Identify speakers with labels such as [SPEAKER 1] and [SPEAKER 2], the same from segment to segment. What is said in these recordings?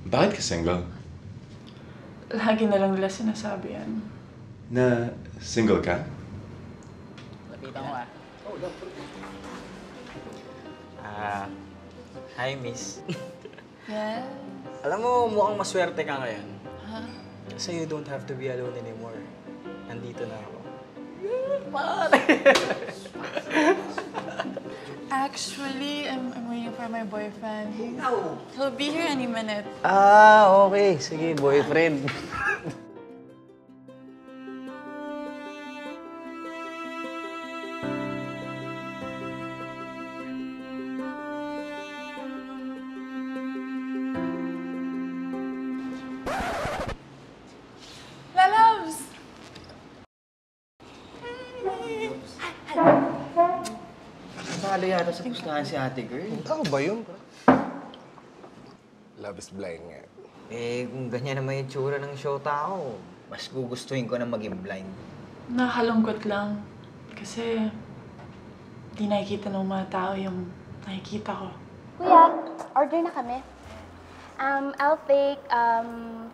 [SPEAKER 1] Bakit ka single?
[SPEAKER 2] Lagi na lang nila sinasabi yan.
[SPEAKER 1] Na single ka?
[SPEAKER 3] Lapitan ko ah. Hi, miss.
[SPEAKER 2] Yeah?
[SPEAKER 3] Alam mo, mukhang maswerte ka ngayon.
[SPEAKER 2] Huh?
[SPEAKER 3] Kasi you don't have to be alone anymore. Nandito na ako.
[SPEAKER 2] Actually, I'm waiting for my boyfriend. He'll be here any minute.
[SPEAKER 3] Okay. Sige, boyfriend.
[SPEAKER 2] Lalabs!
[SPEAKER 4] Nakalo yata sa pustahan si ate girl.
[SPEAKER 5] Ikaw ba yun? Love is blind nga.
[SPEAKER 4] Kung ganyan naman yung tsura ng show tao, mas gugustuhin ko na maging blind.
[SPEAKER 2] Nakakalungkot lang. Kasi di nakikita ng mga tao yung nakikita ko.
[SPEAKER 6] Kuya, order na kami. I'll take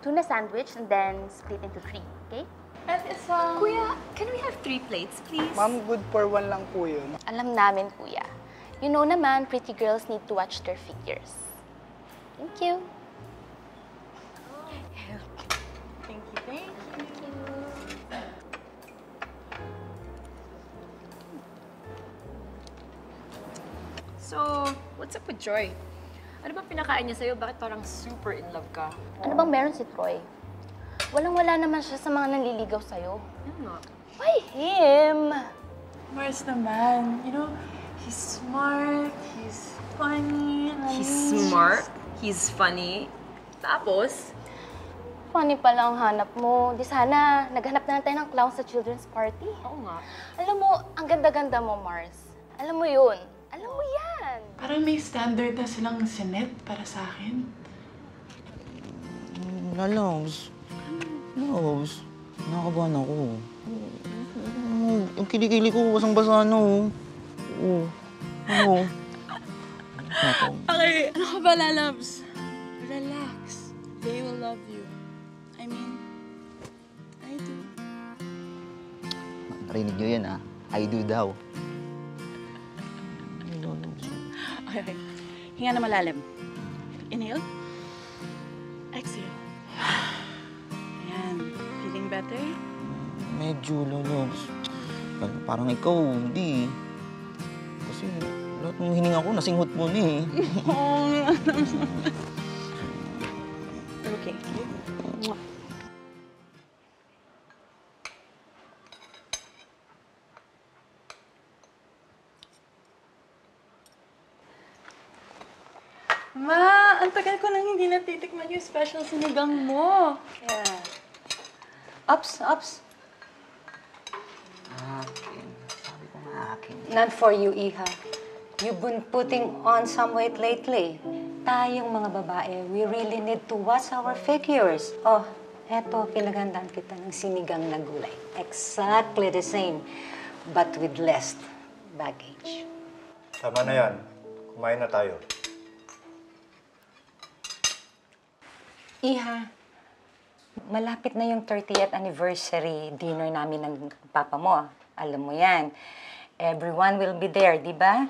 [SPEAKER 6] tuna sandwich and then split into 3, okay?
[SPEAKER 2] And it's
[SPEAKER 7] Kuya, can we have 3 plates, please?
[SPEAKER 8] Ma'am, good for 1 lang po yun.
[SPEAKER 6] Alam namin, kuya. You know naman, pretty girls need to watch their figures. Thank you.
[SPEAKER 2] Thank you.
[SPEAKER 7] So, what's up with Joy? Ano bang pinakain niya sa'yo? Bakit parang super in love ka?
[SPEAKER 6] Ano bang meron si Troy? Walang-wala naman siya sa mga nanliligaw sa'yo.
[SPEAKER 7] Ano nga?
[SPEAKER 6] Why him?
[SPEAKER 2] Mars naman, you know, he's smart, he's funny.
[SPEAKER 7] He's smart, he's funny. Tapos,
[SPEAKER 6] Funny pala ang hanap mo. Di sana, naghanap na lang tayo ng clown sa children's party.
[SPEAKER 7] oo nga.
[SPEAKER 6] Alam mo, ang ganda-ganda mo, Mars. Alam mo yun. Alam mo yan.
[SPEAKER 2] Parang may standard na silang sinet para sa akin.
[SPEAKER 4] Lalabs. Lalabs. Nakakabahan ako. Yung kilikili ko, basang-basa na Oo.
[SPEAKER 2] Okay, ano ka ba, Lalabs? Relax. They will love you. I mean, I do.
[SPEAKER 4] Narinig nyo yan, I do daw.
[SPEAKER 9] Okay. Hinga na malalim. Inhale. Exhale. Ayan. Feeling better?
[SPEAKER 4] Medyo, Lalabs. Parang ikaw, hindi. Kasi lahat ng hininga ko, nasinghot mo na
[SPEAKER 9] Okay.
[SPEAKER 2] Ma, ang tagal ko nang hindi natitikman yung special sinigang mo.
[SPEAKER 9] Yeah. Ups.
[SPEAKER 4] Akin. Sabi ko nga akin.
[SPEAKER 10] Not for you, Iha. You've been putting on some weight lately. Tayong mga babae, we really need to watch our figures. Oh, eto, pinagandaan kita ng sinigang na gulay. Exactly the same, but with less baggage.
[SPEAKER 5] Tama na yan. Kumain na tayo.
[SPEAKER 10] Iha, malapit na yung 30th anniversary dinner namin ng papa mo. Alam mo yan. Everyone will be there, di ba?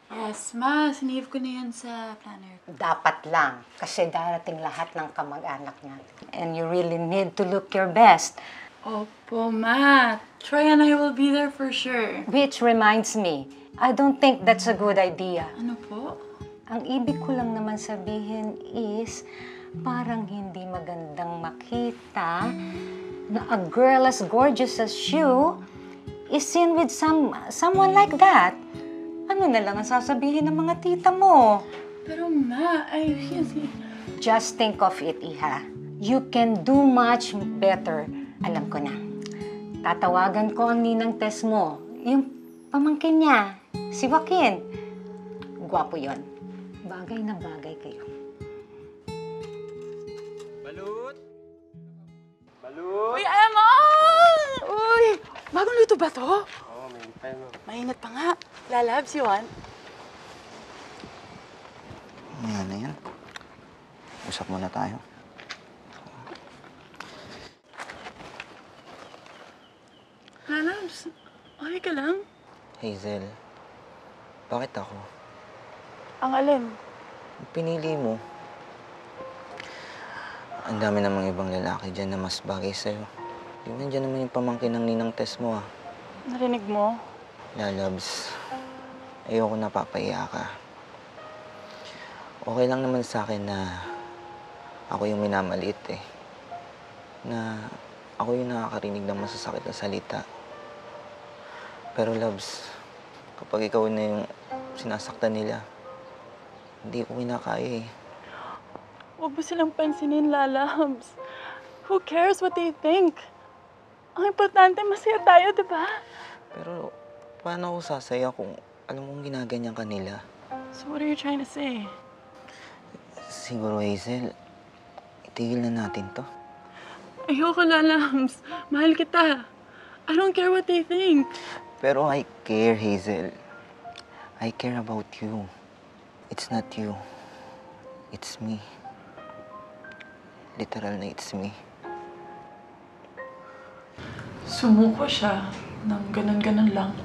[SPEAKER 2] Yes, Ma. Sinave ko na yan sa planner ko.
[SPEAKER 10] Dapat lang, kasi darating lahat ng kamag-anak natin. And you really need to look your best.
[SPEAKER 2] Opo, Ma. Troy and I will be there for sure.
[SPEAKER 10] Which reminds me, I don't think that's a good idea.
[SPEAKER 2] Ano po?
[SPEAKER 10] Ang ibig ko lang naman sabihin is, parang hindi magandang makita na a girl as gorgeous as you is seen with someone like that. Ano na lang ang sasabihin ng mga tita mo?
[SPEAKER 2] Pero Ma, I really...
[SPEAKER 10] Just think of it, Iha. You can do much better. Alam ko na. Tatawagan ko ang ninang Tess mo. Yung pamangkin niya, si Joaquin. Gwapo yon. Bagay na bagay kayo.
[SPEAKER 3] Balut!
[SPEAKER 2] Uy, Emon! Uy! Bagong luto ba to?
[SPEAKER 5] Oo, may time mo.
[SPEAKER 2] Mainit pa nga. Lalabs, you want?
[SPEAKER 4] Yan na yan. Usap muna tayo.
[SPEAKER 9] Lalabs, okay ka lang?
[SPEAKER 4] Hazel, bakit ako?
[SPEAKER 9] Ang alin?
[SPEAKER 4] Pinili mo. Ang dami namang ibang lalaki dyan na mas bagay sa'yo. Yung nandiyan naman yung pamangkin ng ninang Tess mo, ah.
[SPEAKER 9] Narinig mo?
[SPEAKER 4] Lalabs, ayoko napapaiya ka. Okay lang naman sa akin na ako yung minamaliit eh. Na ako yung nakakarinig ng masasakit na salita. Pero Labs, kapag ikaw na yung sinasaktan nila, hindi ko kinakaya eh.
[SPEAKER 9] Huwag mo silang pansinin, Lalabs. Who cares what they think? Ang importante, masaya tayo, di ba?
[SPEAKER 4] Pero paano ako sasaya kung alam mong ginaganyan ka nila?
[SPEAKER 9] So what are you trying to say?
[SPEAKER 4] Siguro, Hazel, itigil na natin to.
[SPEAKER 9] Ayoko, Lalabs. Mahal kita. I don't care what they think.
[SPEAKER 4] Pero I care, Hazel. I care about you. It's not you. It's me. Literal na it's me.
[SPEAKER 9] Sumuko siya ng ganun-ganun lang.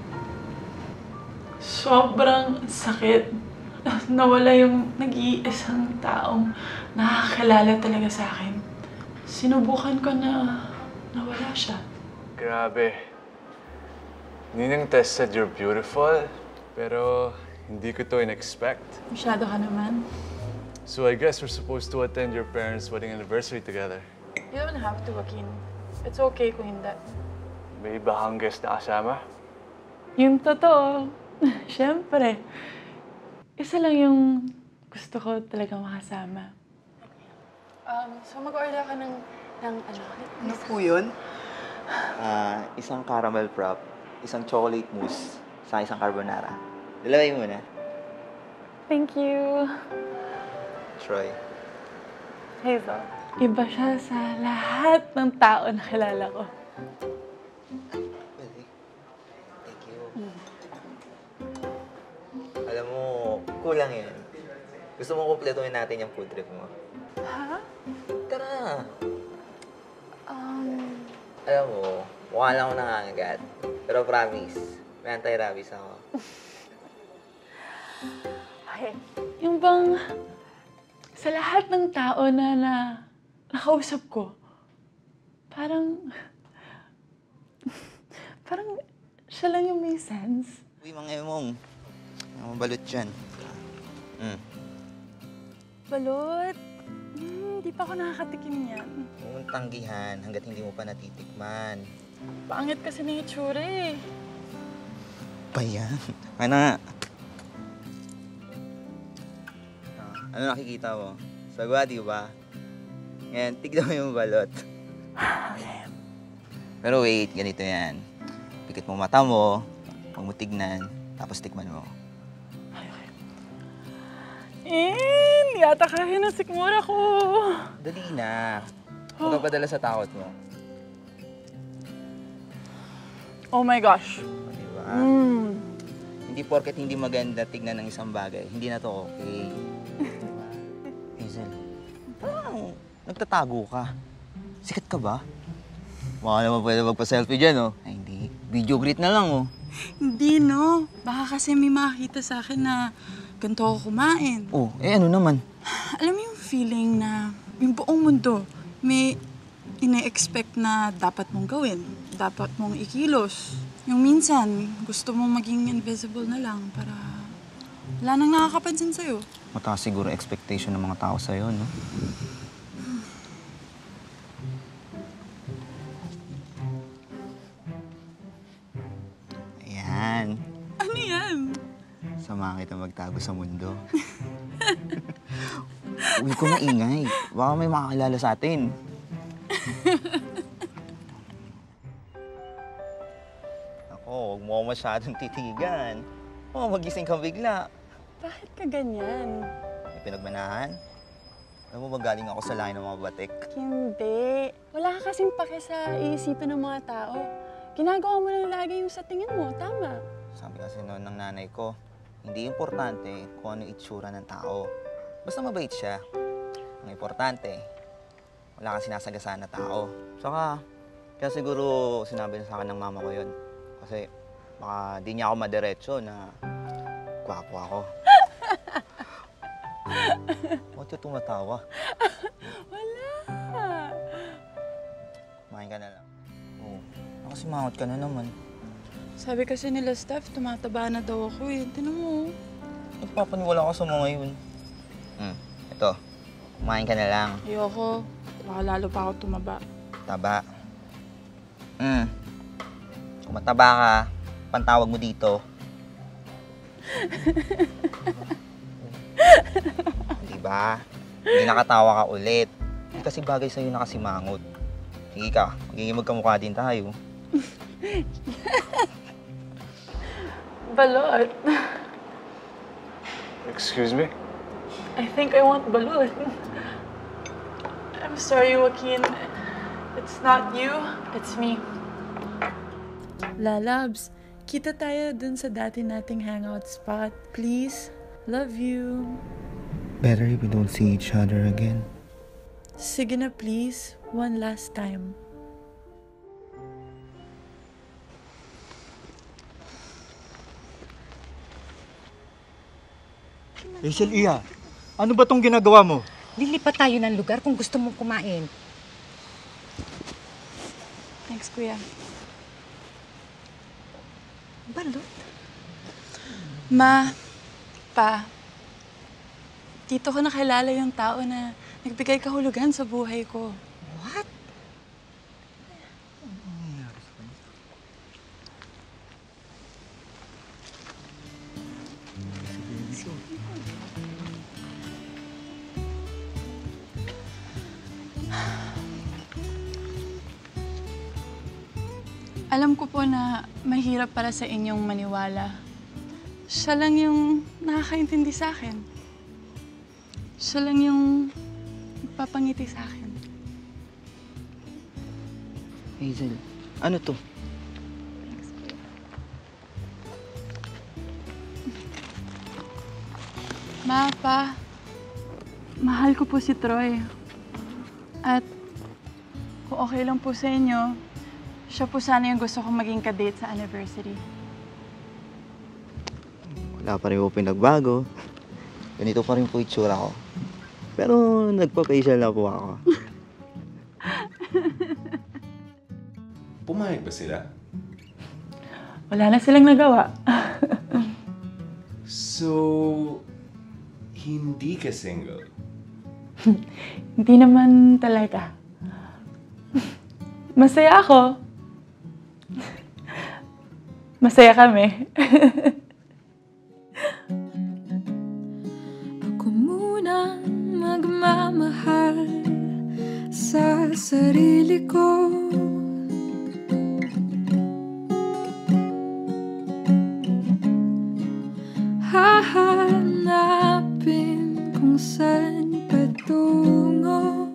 [SPEAKER 9] Sobrang sakit. Nawala yung nag-iisang taong nakakilala talaga sa akin. Sinubukan ko na nawala siya.
[SPEAKER 1] Grabe. Ninang Tess said you're beautiful, pero hindi ko to in-expect.
[SPEAKER 9] Masyado ka naman.
[SPEAKER 1] So I guess we're supposed to attend your parents' wedding anniversary together.
[SPEAKER 9] You don't have to, Joaquin. It's okay kung hindi.
[SPEAKER 1] May iba kang guest na kasama?
[SPEAKER 9] Yung totoo, syempre. Isa lang yung gusto ko talaga makasama. So mag-order ka ng ano?
[SPEAKER 8] Ano po yun?
[SPEAKER 4] Isang caramel frap, isang chocolate mousse, sa isang carbonara. Dalaway mo na.
[SPEAKER 9] Thank you.
[SPEAKER 4] Troy.
[SPEAKER 9] Hazel. Iba siya sa lahat ng tao na kilala ko.
[SPEAKER 4] Pwede. Thank you. Alam mo, kulang yan. Gusto mo kumpletuhin natin yung food trip mo?
[SPEAKER 9] Ha?
[SPEAKER 4] Tara! Alam mo, mukha lang ako nangangagat. Pero promise, may anti-rabies ako.
[SPEAKER 9] Okay. Yung bang sa lahat ng tao na nakausap ko, parang siya lang yung may sense.
[SPEAKER 4] Uy, mga emong. May mga balot dyan.
[SPEAKER 9] Balot? Hindi pa ako nakakatikim yan.
[SPEAKER 4] Huwag mong tanggihan hanggat hindi mo pa natitikman.
[SPEAKER 9] Pangit kasi ng itsura eh.
[SPEAKER 4] Pa yan? Ano nga? Ano nakikita mo? Sagwa, di ba? Ngayon, tignan mo yung balot.
[SPEAKER 9] Okay.
[SPEAKER 4] Pero wait, ganito yan. Pikit mo mata mo, huwag mo tignan, tapos tikman mo.
[SPEAKER 9] Hindi ata kaya ng sikmura ko.
[SPEAKER 4] Dali na. Huwag ka padala sa takot mo.
[SPEAKER 9] Oh my gosh.
[SPEAKER 4] Diba? Hindi porket hindi maganda tignan ng isang bagay, hindi na to okay. Hazel, parang nagtatago ka. Sikat ka ba? Baka naman pwede magpa-selfie dyan, oh. Ay, hindi. Video greet na lang, oh.
[SPEAKER 9] Hindi, no. Baka kasi may makakita sa akin na ganito ako kumain.
[SPEAKER 4] Oh, ano naman?
[SPEAKER 9] Alam mo yung feeling na yung buong mundo may ina-expect na dapat mong gawin, dapat mong ikilos. Yung minsan, gusto mong maging invisible na lang para wala nang nakakapansin sa'yo.
[SPEAKER 4] Mataas siguro expectation ng mga tao sa'yo, no? Ayan.
[SPEAKER 9] Ano yan?
[SPEAKER 4] Samahan kita magtago sa mundo. Uy ko maingay. Baka may makakilala sa atin. Ako, huwag mo ako masyadong titigan. Oh, magising ka bigla.
[SPEAKER 9] Bakit ka ganyan?
[SPEAKER 4] May pinagmanahan? Alam mo ba galing ako sa lahi ng mga batik?
[SPEAKER 9] Hindi. Wala ka kasing pake sa iisipin ng mga tao. Ginagawa mo lang lagi yung sa tingin mo, tama?
[SPEAKER 4] Sabi kasi noon ng nanay ko, hindi importante kung ano itsura ng tao. Basta mabait siya. Ang importante, wala kang sinasagasaan na tao. Saka, kaya siguro sinabi na sa akin ng mama ko yun. Kasi baka di niya ako madiretso na gwapo ako. Ba't yung tumatawa?
[SPEAKER 9] Wala.
[SPEAKER 4] Kumain ka na lang. Oo. Nakasimangot ka na naman.
[SPEAKER 9] Sabi kasi nila, Steph, tumataba na daw ako eh. Tinan mo.
[SPEAKER 4] Nagpapaniwala ka sa mga yun. Ito. Kumain ka na lang.
[SPEAKER 9] Ayoko. Baka lalo pa ako tumaba.
[SPEAKER 4] Taba. Kung mataba ka, pantawag mo dito. Diba? Hindi nakatawa ka ulit. Hindi kasi bagay sa'yo nakasimangot. Sige ka, magiging magkamukha din tayo.
[SPEAKER 9] Balot.
[SPEAKER 1] Excuse me?
[SPEAKER 9] I think I want balot. I'm sorry, Joaquin. It's not you, it's me. Lalabs, kita tayo dun sa dati nating hangout spot. Please. Love you.
[SPEAKER 4] Better if we don't see each other again.
[SPEAKER 9] Sige na, please. One last time.
[SPEAKER 11] Rachel Iya, ano ba tong ginagawa mo?
[SPEAKER 10] Lilipat tayo ng lugar kung gusto mong kumain.
[SPEAKER 9] Thanks, Kuya.
[SPEAKER 10] Balot?
[SPEAKER 9] Ma, Pa, dito ko nakilala yung tao na nagbigay kahulugan sa buhay ko.
[SPEAKER 10] What?
[SPEAKER 9] Alam ko po na mahirap para sa inyong maniwala. Siya lang yung nakakaintindi sa akin. Siya lang yung nagpapangiti sa akin.
[SPEAKER 4] Hazel, ano to?
[SPEAKER 9] Ma, Pa, mahal ko po si Troy. At kung okay lang po sa inyo, siya po sana yung gusto kong maging kadate sa anniversary.
[SPEAKER 4] Wala pa rin po pinagbago. Ganito pa rin po itsura ko. Pero nagpa-facial na po ako.
[SPEAKER 12] Pumayag ba sila?
[SPEAKER 9] Wala na silang nagawa.
[SPEAKER 12] So, hindi ka single?
[SPEAKER 9] Hindi naman talaga. Masaya ako. Masaya kami.
[SPEAKER 13] Ako muna magmamahal sa sarili ko. Ha ha